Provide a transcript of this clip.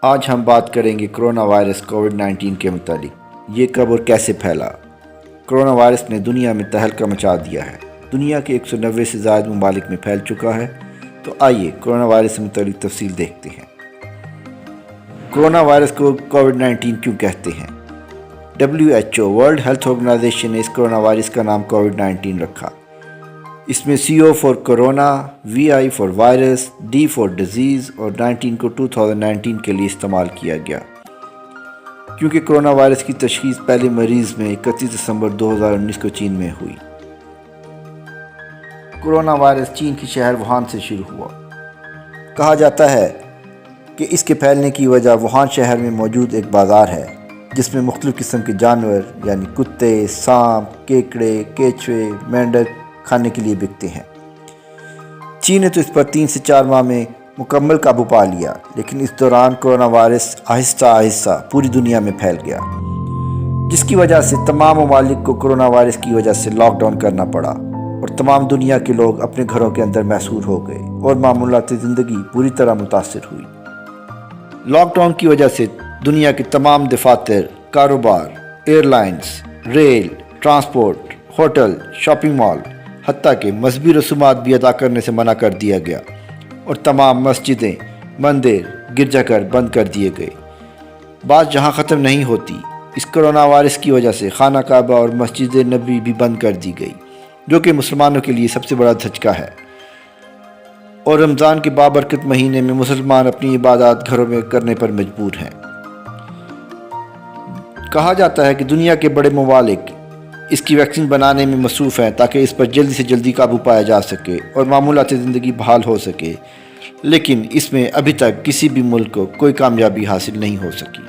آج ہم بات کریں گے کرونا وائرس کووڈ-19 کے متعلق۔ یہ کب اور کیسے پھیلا؟ کرونا وائرس نے دنیا میں تہلکہ مچا دیا ہے۔ دنیا کے 190 سے زائد ممالک میں پھیل چکا ہے۔ تو آئیے کرونا وائرس سے متعلق تفصیل دیکھتے ہیں۔ کرونا وائرس کو کووڈ-19 کیوں کہتے ہیں؟ WHO ورلڈ ہیلتھ آرگنائزیشن نے اس کرونا وائرس کا نام کووڈ-19 رکھا۔ اس میں CO for corona, VI for virus, D for disease اور 19 کو 2019 کے لیے استعمال کیا گیا، کیونکہ کرونا وائرس کی تشخیص پہلے مریض میں 31 دسمبر 2019 کو چین میں ہوئی۔ کرونا وائرس چین کے شہر ووہان سے شروع ہوا۔ کہا جاتا ہے کہ اس کے پھیلنے کی وجہ ووہان شہر میں موجود ایک بازار ہے، جس میں مختلف قسم کے جانور یعنی کتے، سانپ، کیکڑے، کیچوے، مینڈک کھانے کے لیے بکتے ہیں۔ چین نے تو اس پر 3 سے 4 ماہ میں مکمل قابو پا لیا، لیکن اس دوران کرونا وائرس آہستہ آہستہ پوری دنیا میں پھیل گیا، جس کی وجہ سے تمام ممالک کو کرونا وائرس کی وجہ سے لاک ڈاؤن کرنا پڑا اور تمام دنیا کے لوگ اپنے گھروں کے اندر محصور ہو گئے اور معمولات زندگی پوری طرح متاثر ہوئی۔ لاک ڈاؤن کی وجہ سے دنیا کے تمام دفاتر، کاروبار، airlines, rail, transport, hotel, shopping mall, حتیٰ کہ مذہبی رسومات بھی ادا کرنے سے منع کر دیا گیا اور تمام مسجدیں، مندر، گرجا گھر بند کر دیے گئے۔ بات جہاں ختم نہیں ہوتی، اس کرونا وائرس کی وجہ سے خانہ کعبہ اور مسجد نبوی بھی بند کر دی گئی، جو کہ مسلمانوں کے لیے سب سے بڑا دھچکا ہے، اور رمضان کے بابرکت مہینے میں مسلمان اپنی عبادات گھروں میں کرنے پر مجبور ہیں۔ کہا جاتا ہے کہ دنیا کے بڑے ممالک اس کی ویکسین بنانے میں مصروف ہیں تاکہ اس پر جلدی سے جلدی قابو پایا جا سکے اور معمولات زندگی بحال ہو سکے، لیکن اس میں ابھی تک کسی بھی ملک کو کوئی کامیابی حاصل نہیں ہو سکی۔